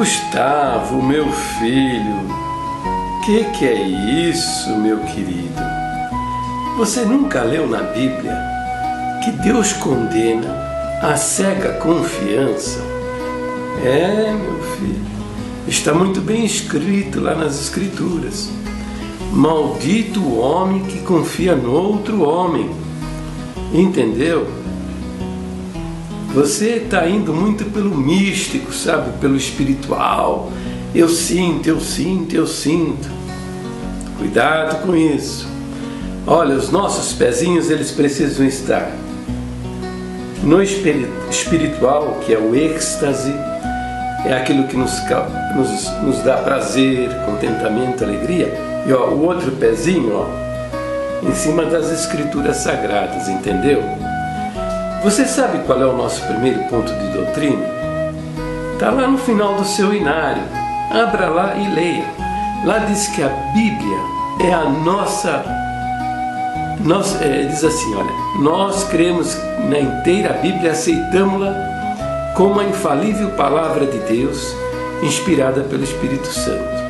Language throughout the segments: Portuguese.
Gustavo, meu filho, que é isso, meu querido? Você nunca leu na Bíblia que Deus condena a cega confiança? É, meu filho, está muito bem escrito lá nas Escrituras. Maldito o homem que confia no outro homem. Entendeu? Você está indo muito pelo místico, sabe? Pelo espiritual. Eu sinto, eu sinto, eu sinto. Cuidado com isso. Olha, os nossos pezinhos, eles precisam estar no espiritual, que é o êxtase, é aquilo que nos dá prazer, contentamento, alegria. E ó, o outro pezinho, ó, em cima das escrituras sagradas, entendeu? Você sabe qual é o nosso primeiro ponto de doutrina? Está lá no final do seu inário. Abra lá e leia. Lá diz que a Bíblia é a nossa... diz assim, olha, nós cremos na inteira Bíblia e aceitamos-la como a infalível palavra de Deus, inspirada pelo Espírito Santo.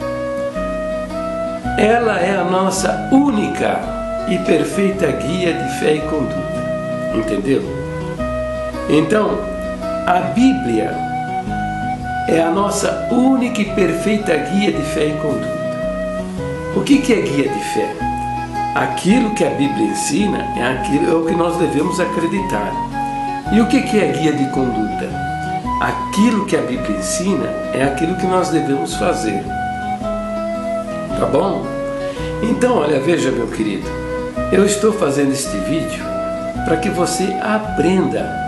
Ela é a nossa única e perfeita guia de fé e conduta. Entendeu? Então, a Bíblia é a nossa única e perfeita guia de fé e conduta. O que é guia de fé? Aquilo que a Bíblia ensina é o que nós devemos acreditar. E o que é guia de conduta? Aquilo que a Bíblia ensina é aquilo que nós devemos fazer. Tá bom? Então, olha, veja, meu querido, eu estou fazendo este vídeo para que você aprenda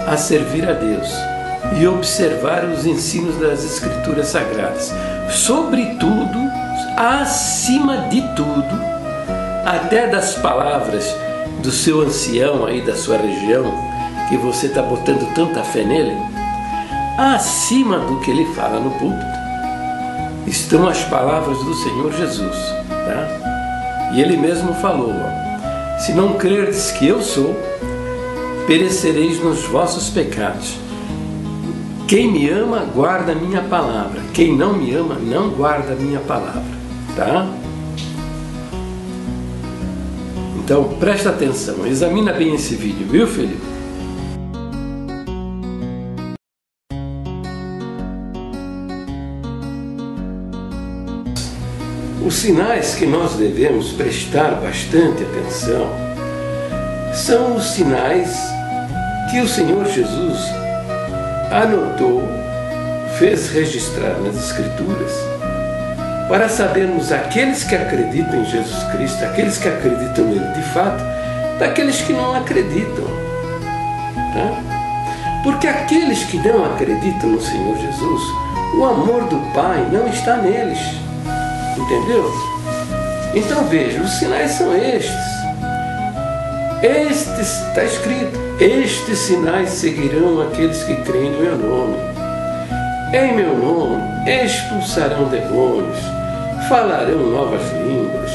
a servir a Deus e observar os ensinos das Escrituras Sagradas. Sobretudo, acima de tudo, até das palavras do seu ancião aí da sua região, que você está botando tanta fé nele, acima do que ele fala no púlpito, estão as palavras do Senhor Jesus, tá? E ele mesmo falou, ó, se não crerdes que eu sou, perecereis nos vossos pecados. Quem me ama, guarda a minha palavra. Quem não me ama, não guarda a minha palavra. Tá? Então, presta atenção. Examina bem esse vídeo, viu, filho? Os sinais que nós devemos prestar bastante atenção são os sinais que o Senhor Jesus anotou, fez registrar nas Escrituras, para sabermos aqueles que acreditam em Jesus Cristo, aqueles que acreditam nele de fato, daqueles que não acreditam. Tá? Porque aqueles que não acreditam no Senhor Jesus, o amor do Pai não está neles. Entendeu? Então veja, os sinais são estes. Está escrito: estes sinais seguirão aqueles que creem no meu nome. Em meu nome expulsarão demônios, falarão novas línguas.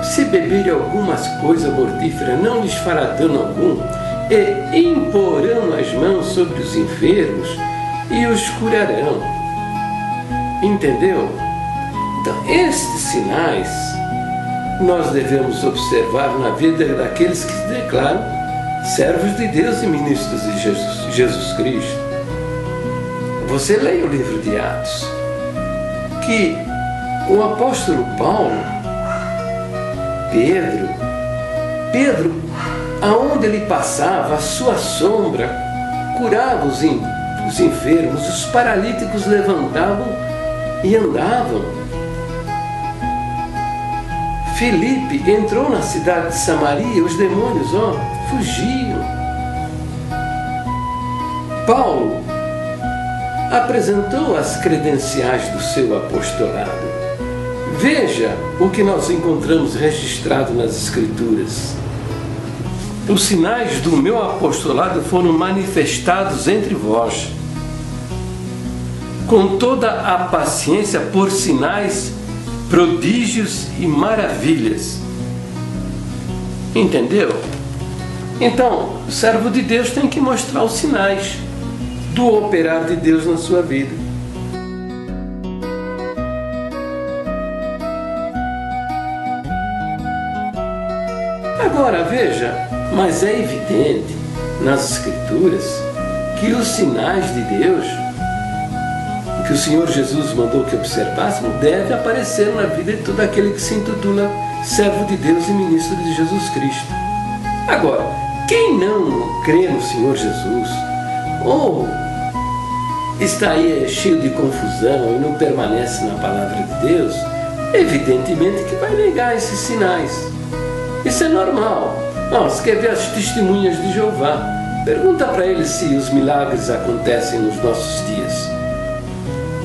Se beberem algumas coisas mortíferas, não lhes fará dano algum, e imporão as mãos sobre os enfermos e os curarão. Entendeu? Então, estes sinais nós devemos observar na vida daqueles que se declaram servos de Deus e ministros de Jesus Cristo. Você leia o livro de Atos, que o apóstolo Paulo, Pedro, aonde ele passava, a sua sombra curava os enfermos, os paralíticos levantavam e andavam. Filipe entrou na cidade de Samaria, os demônios, fugiam. Paulo apresentou as credenciais do seu apostolado. Veja o que nós encontramos registrado nas Escrituras. Os sinais do meu apostolado foram manifestados entre vós, com toda a paciência por sinais, prodígios e maravilhas. Entendeu? Então, o servo de Deus tem que mostrar os sinais. do operar de Deus na sua vida. Agora veja, mas é evidente nas Escrituras que os sinais de Deus, que o Senhor Jesus mandou que observássemos, devem aparecer na vida de todo aquele que se intitula servo de Deus e ministro de Jesus Cristo. Agora, quem não crê no Senhor Jesus, ou está aí cheio de confusão e não permanece na palavra de Deus, evidentemente que vai negar esses sinais. Isso é normal. Você quer ver as testemunhas de Jeová? Pergunta para eles se os milagres acontecem nos nossos dias.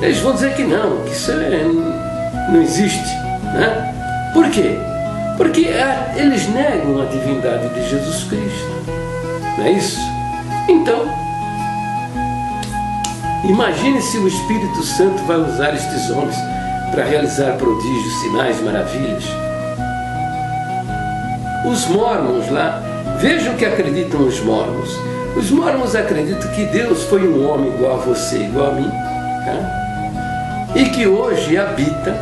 Eles vão dizer que não, que isso não existe, né? Por quê? Porque eles negam a divindade de Jesus Cristo. Não é isso? Então, imagine se o Espírito Santo vai usar estes homens para realizar prodígios, sinais, maravilhas. Os mórmons lá, vejam o que acreditam os mórmons. Os mórmons acreditam que Deus foi um homem igual a você, igual a mim, tá? E que hoje habita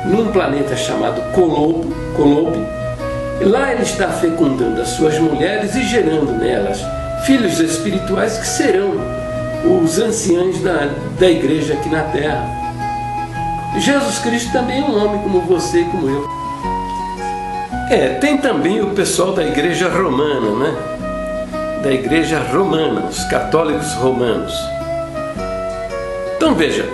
num planeta chamado Colobe. Lá ele está fecundando as suas mulheres e gerando nelas filhos espirituais que serão os anciãos da igreja aqui na Terra. Jesus Cristo também é um homem como você e como eu. Tem também o pessoal da igreja romana, né? Da igreja romana, os católicos romanos. Então veja,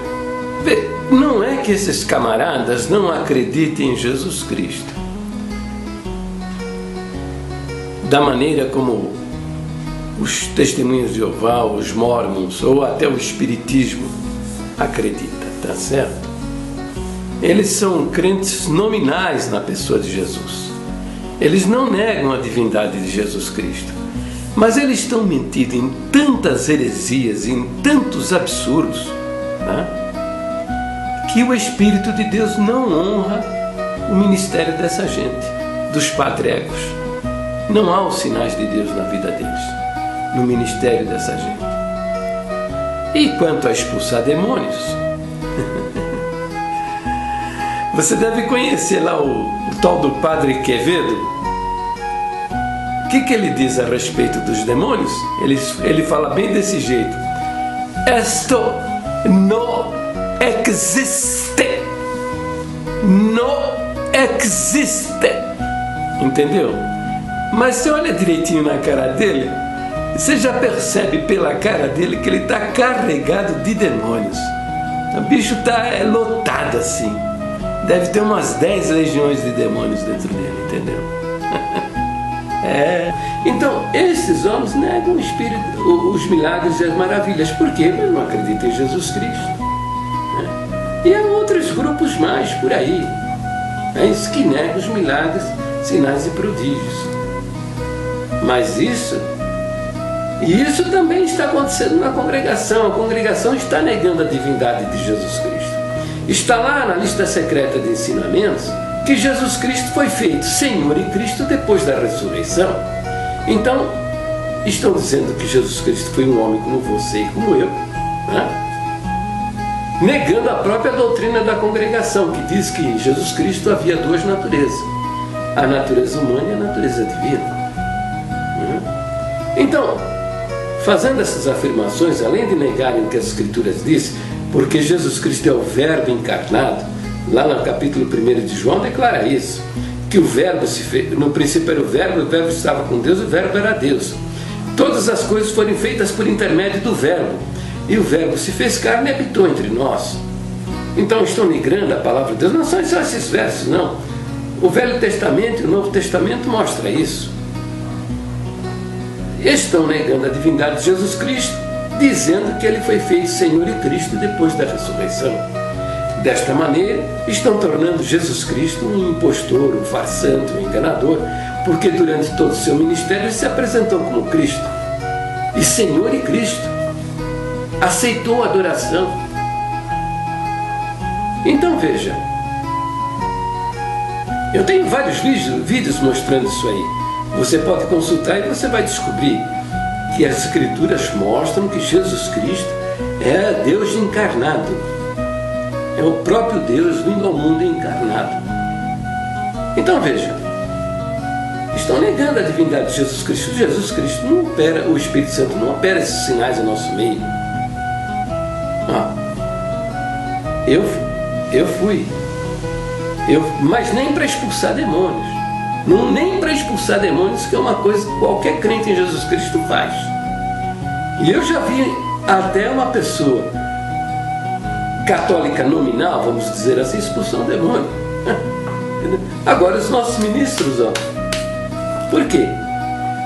não é que esses camaradas não acreditem em Jesus Cristo da maneira como os testemunhos de Jeová, os mórmons ou até o espiritismo acredita, tá certo? Eles são crentes nominais na pessoa de Jesus. Eles não negam a divindade de Jesus Cristo, mas eles estão mentindo em tantas heresias, em tantos absurdos, né? Que o Espírito de Deus não honra o ministério dessa gente, dos padregos. Não há os sinais de Deus na vida deles, no ministério dessa gente. E quanto a expulsar demônios, você deve conhecer lá o tal do Padre Quevedo. O que ele diz a respeito dos demônios? Ele fala bem desse jeito: Esto no existe. No existe. Entendeu? Mas você olha direitinho na cara dele, você já percebe pela cara dele que ele está carregado de demônios. O bicho está lotado assim. Deve ter umas 10 legiões de demônios dentro dele, entendeu? Então, esses homens negam o Espírito, os milagres e as maravilhas. Por quê? Eles não acreditam em Jesus Cristo. E há outros grupos mais por aí, que negam os milagres, sinais e prodígios. Mas isso também está acontecendo na congregação. A congregação está negando a divindade de Jesus Cristo. Está lá na lista secreta de ensinamentos que Jesus Cristo foi feito Senhor e Cristo depois da ressurreição. Então, estão dizendo que Jesus Cristo foi um homem como você e como eu, né? Negando a própria doutrina da congregação, que diz que em Jesus Cristo havia duas naturezas, a natureza humana e a natureza divina. Então, fazendo essas afirmações, além de negarem o que as Escrituras dizem, porque Jesus Cristo é o Verbo encarnado, lá no capítulo 1 de João declara isso, que o Verbo se fez, no princípio era o Verbo estava com Deus, o Verbo era Deus. Todas as coisas foram feitas por intermédio do Verbo, e o Verbo se fez carne e habitou entre nós. Então estão migrando a palavra de Deus, não são só esses versos, não. O Velho Testamento e o Novo Testamento mostram isso. Estão negando a divindade de Jesus Cristo, dizendo que ele foi feito Senhor e Cristo depois da ressurreição. Desta maneira, estão tornando Jesus Cristo um impostor, um farsante, um enganador, porque durante todo o seu ministério ele se apresentou como Cristo e Senhor e Cristo. Aceitou a adoração. Então veja, eu tenho vários vídeos mostrando isso aí. Você pode consultar e você vai descobrir que as Escrituras mostram que Jesus Cristo É Deus encarnado. É o próprio Deus vindo ao mundo encarnado. Então veja, estão negando a divindade de Jesus Cristo. Jesus Cristo não opera, o Espírito Santo não opera esses sinais em nosso meio. Eu fui, mas nem para expulsar demônios. Não, nem para expulsar demônios, que é uma coisa que qualquer crente em Jesus Cristo faz. E eu já vi até uma pessoa católica nominal, vamos dizer assim, expulsar um demônio. Agora os nossos ministros, por quê?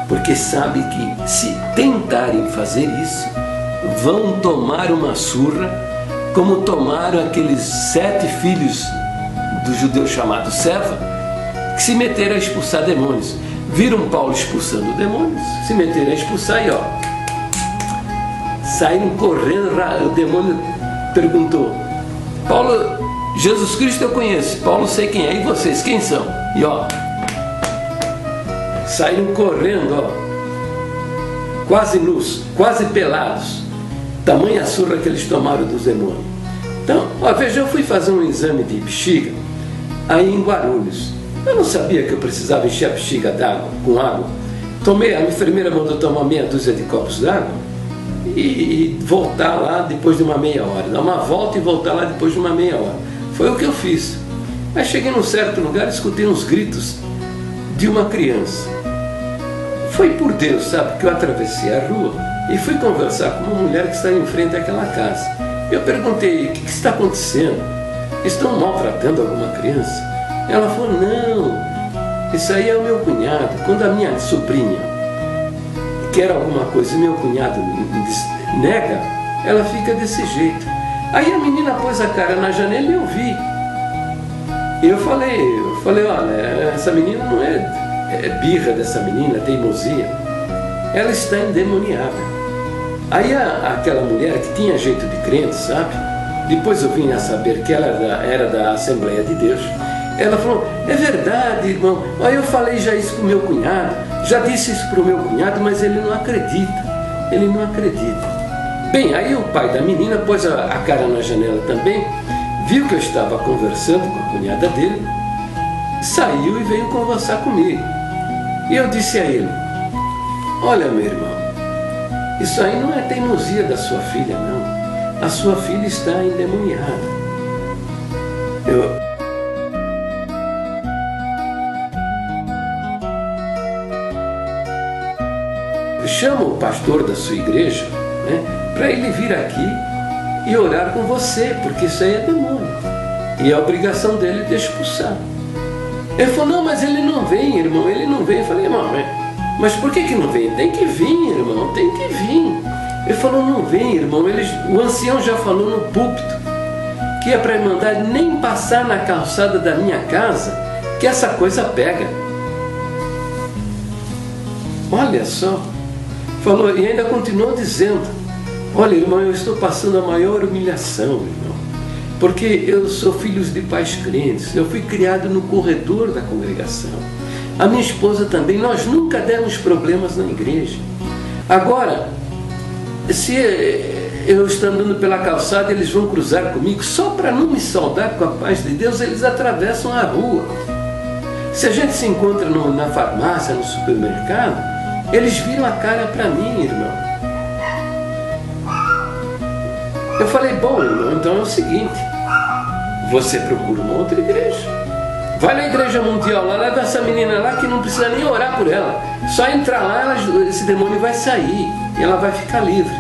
Porque sabe que se tentarem fazer isso, vão tomar uma surra, como tomaram aqueles 7 filhos do judeu chamado Seva, que se meteram a expulsar demônios. Viram Paulo expulsando demônios, se meteram a expulsar e saíram correndo. O demônio perguntou: Paulo, Jesus Cristo eu conheço, Paulo sei quem é, e vocês quem são? E saíram correndo, quase nus, quase pelados, tamanha surra que eles tomaram dos demônios. Então, veja, eu fui fazer um exame de bexiga aí em Guarulhos. Eu não sabia que eu precisava encher a bexiga d'água, com água. A enfermeira mandou tomar meia dúzia de copos d'água e voltar lá depois de uma meia hora. Dar uma volta e voltar lá depois de uma meia hora. Foi o que eu fiz. Aí cheguei num certo lugar e escutei uns gritos de uma criança. Foi por Deus, sabe, que eu atravessei a rua e fui conversar com uma mulher que estava em frente àquela casa. Eu perguntei: o que está acontecendo? Estão maltratando alguma criança? Ela falou: não, isso aí é o meu cunhado. Quando a minha sobrinha quer alguma coisa e meu cunhado nega, ela fica desse jeito. Aí a menina pôs a cara na janela e eu vi. Eu falei, olha, essa menina não é birra dessa menina, teimosia. Ela está endemoniada. Aí aquela mulher que tinha jeito de crente, sabe? Depois eu vim a saber que ela era da Assembleia de Deus. Ela falou: é verdade, irmão. Eu falei já isso para o meu cunhado, já disse isso para o meu cunhado, mas ele não acredita. Ele não acredita. Bem, aí o pai da menina pôs a cara na janela também, viu que eu estava conversando com a cunhada dele, saiu e veio conversar comigo. E eu disse a ele: olha, meu irmão, isso aí não é teimosia da sua filha, não. A sua filha está endemoniada. Chama o pastor da sua igreja, né, para ele vir aqui e orar com você, porque isso aí é demônio. E é a obrigação dele de expulsar. Ele falou: não, mas ele não vem, irmão, ele não vem. Eu falei: irmão, mas por que não vem? Tem que vir, irmão, tem que vir. Ele falou: não vem, irmão. O ancião já falou no púlpito que é para mandar nem passar na calçada da minha casa, que essa coisa pega. Olha só. Falou, e ainda continuou dizendo: olha, irmão, eu estou passando a maior humilhação, irmão, porque eu sou filho de pais crentes, eu fui criado no corredor da congregação. A minha esposa também, nós nunca demos problemas na igreja. Agora, se eu estou andando pela calçada, eles vão cruzar comigo, só para não me saudar com a paz de Deus, eles atravessam a rua. Se a gente se encontra na farmácia, no supermercado, eles viram a cara para mim, irmão. Eu falei: bom, irmão, então é o seguinte, você procura uma outra igreja. Vai na igreja mundial lá, leva essa menina lá que não precisa nem orar por ela. Só entrar lá, esse demônio vai sair e ela vai ficar livre.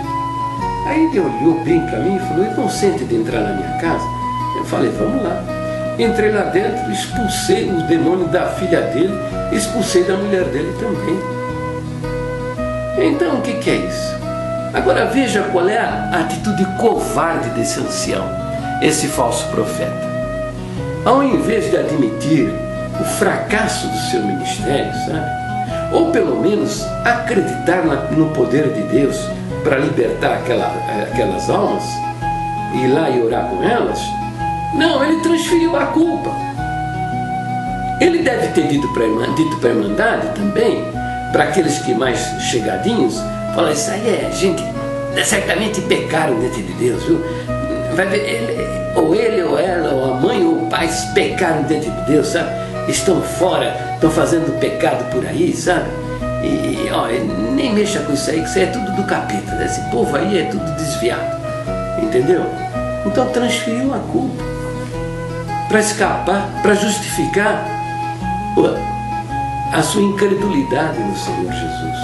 Aí ele olhou bem para mim e falou: e não sente de entrar na minha casa? Eu falei: vamos lá. Entrei lá dentro, expulsei o demônio da filha dele, expulsei da mulher dele também. Então o que é isso? Agora veja qual é a atitude covarde desse ancião, esse falso profeta. Ao invés de admitir o fracasso do seu ministério, sabe? Ou pelo menos acreditar no poder de Deus para libertar aquelas almas, ir lá e orar com elas, não, ele transferiu a culpa. Ele deve ter dito para a Irmandade também, para aqueles que mais chegadinhos, falar: isso aí é certamente pecaram diante de Deus, viu? Vai ver, ele ou ela, ou a mãe ou o pai pecaram diante de Deus, sabe? Estão fora, estão fazendo pecado por aí, sabe? E ó, nem mexa com isso aí, que isso aí é tudo do capeta, né? Esse povo aí é tudo desviado, entendeu? Então transferiu a culpa para escapar, para justificar a sua incredulidade no Senhor Jesus.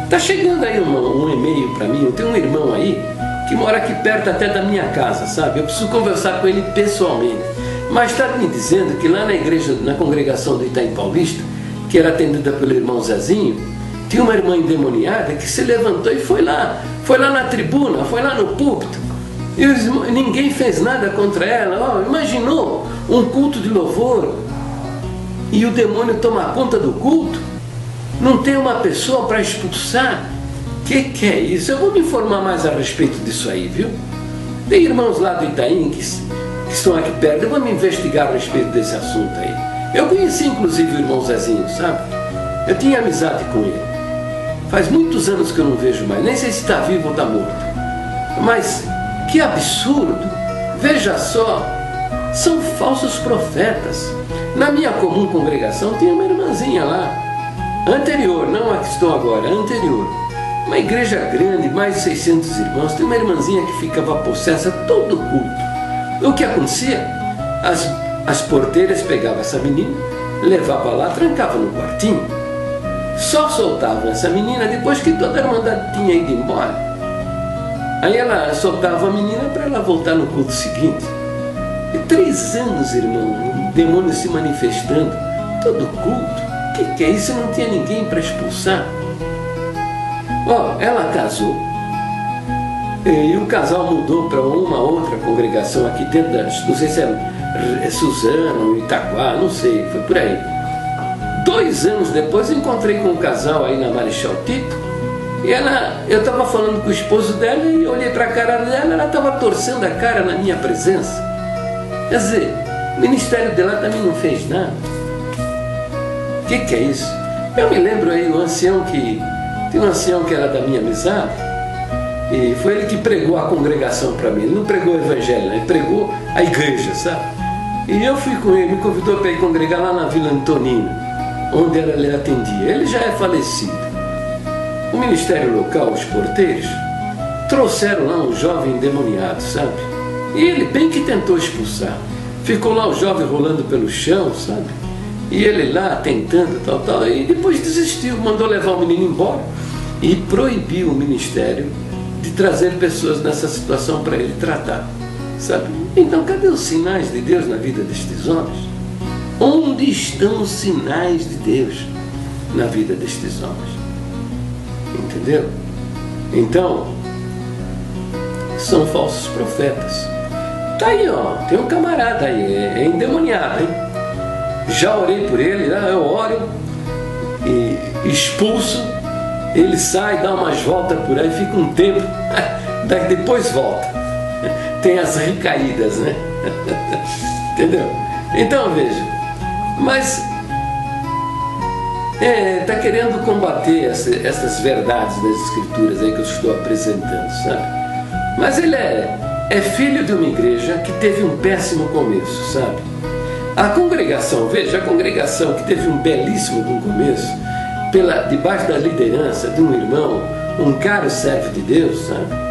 Está chegando aí um e-mail para mim, eu tenho um irmão aí que mora aqui perto até da minha casa, sabe? Eu preciso conversar com ele pessoalmente. Mas está me dizendo que lá na igreja, na congregação do Itaim Paulista, que era atendida pelo irmão Zezinho, tinha uma irmã endemoniada que se levantou e foi lá na tribuna, foi lá no púlpito, e ninguém fez nada contra ela. Oh, imaginou um culto de louvor e o demônio toma conta do culto? Não tem uma pessoa para expulsar? Que é isso? Eu vou me informar mais a respeito disso aí, viu? Tem irmãos lá do Itaim que estão aqui perto, eu vou me investigar a respeito desse assunto aí. Eu conheci inclusive o irmão Zezinho, sabe? Eu tinha amizade com ele. Faz muitos anos que eu não vejo mais, nem sei se está vivo ou está morto. Mas que absurdo! Veja só, são falsos profetas. Na minha comum congregação tinha uma irmãzinha lá, anterior, não a que estou agora, anterior. Uma igreja grande, mais de 600 irmãos, tem uma irmãzinha que ficava possessa todo culto. O que acontecia? As porteiras pegavam essa menina, levavam lá, trancavam no quartinho. Só soltavam essa menina depois que toda a irmandade tinha ido embora. Aí ela soltava a menina para ela voltar no culto seguinte. E 3 anos, irmão, o demônio se manifestando, todo culto. Que é isso? Não tinha ninguém para expulsar. Ó, ela casou. E o casal mudou para uma outra congregação aqui dentro não sei se é Suzano, Itaquá, não sei, foi por aí. 2 anos depois encontrei com um casal aí na Marechal Tito, e eu estava falando com o esposo dela e olhei para a cara dela, ela estava torcendo a cara na minha presença. Quer dizer, o ministério dela também não fez nada. Que é isso? Eu me lembro aí tem um ancião que era da minha amizade, e foi ele que pregou a congregação para mim. Ele não pregou o evangelho, ele pregou a igreja, sabe? E eu fui com ele, me convidou para ir congregar lá na Vila Antonina, onde ele atendia. Ele já é falecido. O ministério local, os porteiros, trouxeram lá um jovem endemoniado, sabe? E ele bem que tentou expulsar. Ficou lá o jovem rolando pelo chão, sabe? E ele lá tentando, tal, e depois desistiu, mandou levar o menino embora e proibiu o ministério de trazer pessoas nessa situação para ele tratar, sabe? Então, cadê os sinais de Deus na vida destes homens? Onde estão os sinais de Deus na vida destes homens? Entendeu? Então, são falsos profetas. Tá aí, ó, tem um camarada aí, é endemoniado, hein? Já orei por ele, eu oro e expulso, ele sai, dá umas voltas por aí, fica um tempo, depois volta. Tem as recaídas, né? Entendeu? Então veja, mas está querendo combater essas verdades das escrituras aí que eu estou apresentando, sabe? Mas ele é filho de uma igreja que teve um péssimo começo, sabe? A congregação, veja, a congregação que teve um belíssimo começo, debaixo da liderança de um irmão, um caro servo de Deus, sabe?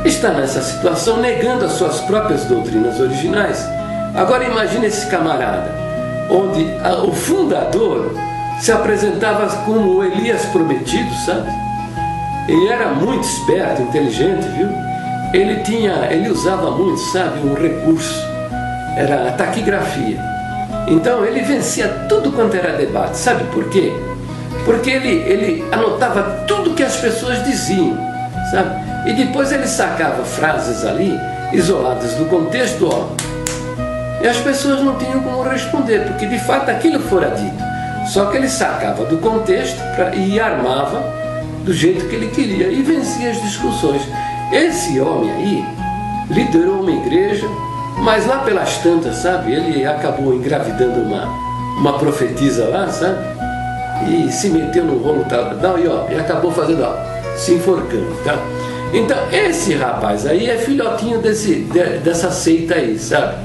Está nessa situação negando as suas próprias doutrinas originais. Agora imagine esse camarada, onde o fundador se apresentava como o Elias prometido, sabe? Ele era muito esperto, inteligente, viu? Ele usava muito, sabe, um recurso, era a taquigrafia. Então ele vencia tudo quanto era debate. Sabe por quê? Porque ele anotava tudo que as pessoas diziam, sabe? E depois ele sacava frases ali, isoladas do contexto, ó. E as pessoas não tinham como responder, porque de fato aquilo fora dito. Só que ele sacava do contexto e armava do jeito que ele queria e vencia as discussões. Esse homem aí liderou uma igreja, mas lá pelas tantas, sabe, ele acabou engravidando uma profetisa lá, sabe, e se meteu no rolo tal, e acabou fazendo, se enforcando, tá? Então, esse rapaz aí é filhotinho dessa seita aí, sabe?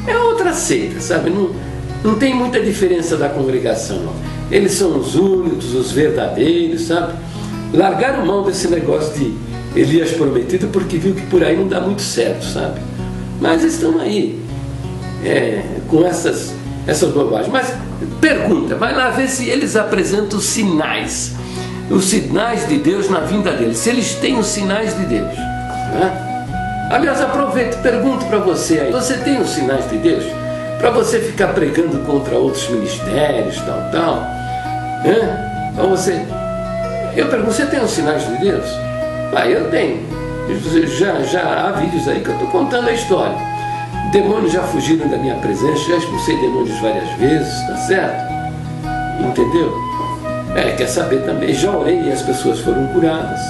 É outra seita, sabe? Não tem muita diferença da congregação, não. Eles são os únicos, os verdadeiros, sabe? Largaram mão desse negócio de Elias prometido porque viu que por aí não dá muito certo, sabe? Mas estão aí, com essas bobagens. Mas pergunta, vai lá ver se eles apresentam os sinais de Deus na vinda deles, se eles têm os sinais de Deus, né? Aliás, aproveito e pergunto para você aí, você tem os sinais de Deus? Para você ficar pregando contra outros ministérios, tal, né? Ou eu pergunto, você tem os sinais de Deus? Eu tenho. Já há vídeos aí que eu estou contando a história. Demônios já fugiram da minha presença, já expulsei demônios várias vezes, tá certo? Entendeu? Quer saber também, já orei e as pessoas foram curadas.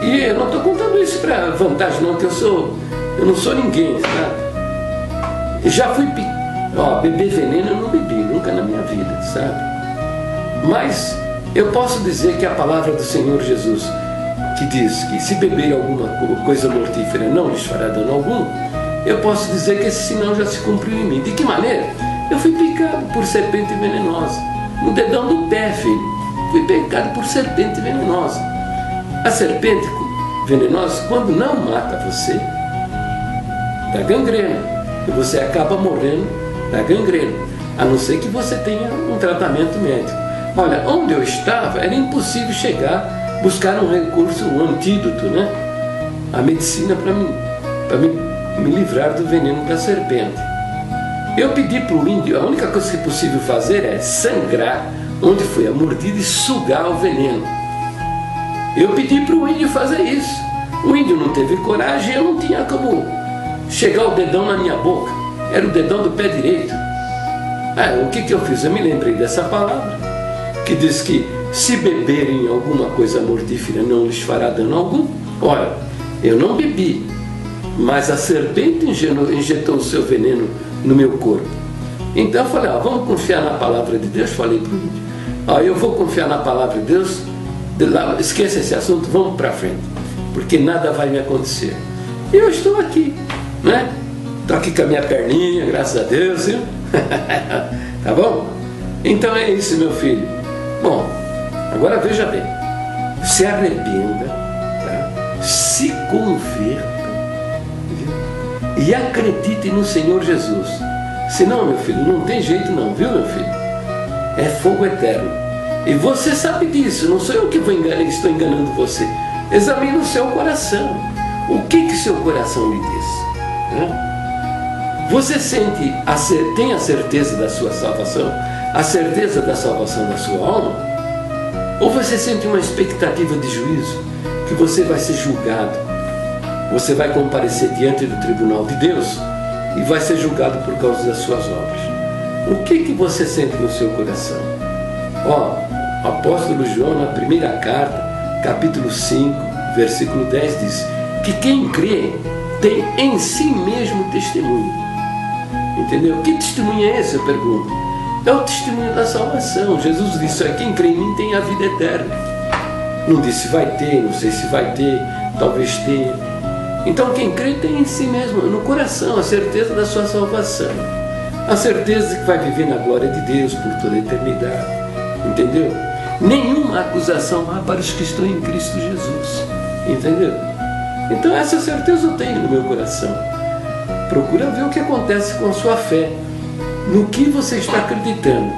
E eu não estou contando isso para vantagem não, que eu não sou ninguém, sabe? Já fui beber veneno eu não bebi, nunca na minha vida, sabe? Mas eu posso dizer que a palavra do Senhor Jesus, que diz que se beber alguma coisa mortífera não lhes fará dano algum, eu posso dizer que esse sinal já se cumpriu em mim. De que maneira? Eu fui picado por serpente venenosa, no dedão do pé, filho. Fui picado por serpente venenosa. A serpente venenosa, quando não mata você, dá gangrena, e você acaba morrendo da gangrena, a não ser que você tenha um tratamento médico. Olha, onde eu estava era impossível buscar um recurso, um antídoto, né? A medicina para me livrar do veneno da serpente. Eu pedi para o índio, a única coisa que é possível fazer é sangrar onde foi a mordida e sugar o veneno. Eu pedi para o índio fazer isso. O índio não teve coragem, eu não tinha como chegar o dedão na minha boca. Era o dedão do pé direito. O que eu fiz? Eu me lembrei dessa palavra, que diz que se beberem alguma coisa mortífera não lhes fará dano algum. Olha, eu não bebi, mas a serpente injetou o seu veneno no meu corpo. Então eu falei, vamos confiar na palavra de Deus. Falei para o índio, eu vou confiar na palavra de Deus, esqueça esse assunto, vamos para frente, porque nada vai me acontecer. E eu estou aqui, né? Estou aqui com a minha perninha, graças a Deus, viu? Tá bom? Então é isso, meu filho. Bom, agora veja bem, se arrependa, tá? Se converta, viu? E acredite no Senhor Jesus. Senão, meu filho, não tem jeito não, viu, meu filho? É fogo eterno. E você sabe disso, não sou eu que estou enganando você. Examine o seu coração. O que seu coração lhe diz? Né? Você tem a certeza da sua salvação? A certeza da salvação da sua alma? Ou você sente uma expectativa de juízo? Que você vai ser julgado, você vai comparecer diante do tribunal de Deus e vai ser julgado por causa das suas obras. O que você sente no seu coração? O apóstolo João, na primeira carta, capítulo 5, versículo 10, diz que quem crê tem em si mesmo testemunho. Entendeu? Que testemunho é esse, eu pergunto? É o testemunho da salvação. Jesus disse, quem crê em mim tem a vida eterna. Não disse vai ter, não sei se vai ter, talvez tenha. Então quem crê tem em si mesmo, no coração, a certeza da sua salvação. A certeza de que vai viver na glória de Deus por toda a eternidade. Entendeu? Nenhuma acusação há para os que estão em Cristo Jesus. Entendeu? Então essa certeza eu tenho no meu coração. Procura ver o que acontece com a sua fé. No que você está acreditando.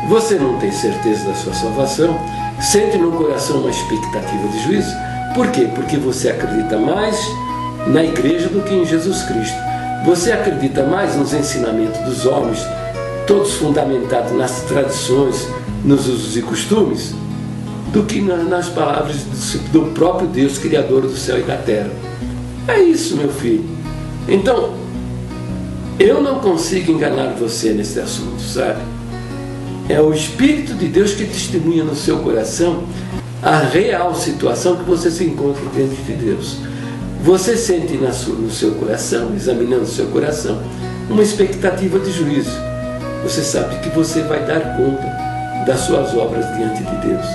Você não tem certeza da sua salvação, sente no coração uma expectativa de juízo. Por quê? Porque você acredita mais na igreja do que em Jesus Cristo. Você acredita mais nos ensinamentos dos homens, todos fundamentados nas tradições, nos usos e costumes, do que nas palavras do próprio Deus, Criador do céu e da terra. É isso, meu filho. Então, eu não consigo enganar você nesse assunto, sabe? É o Espírito de Deus que testemunha no seu coração a real situação que você se encontra diante de Deus. Você sente no seu coração, examinando o seu coração, uma expectativa de juízo. Você sabe que você vai dar conta das suas obras diante de Deus.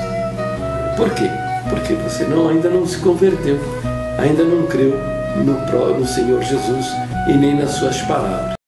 Por quê? Porque você ainda não se converteu. ainda não creu no Senhor Jesus e nem nas suas palavras.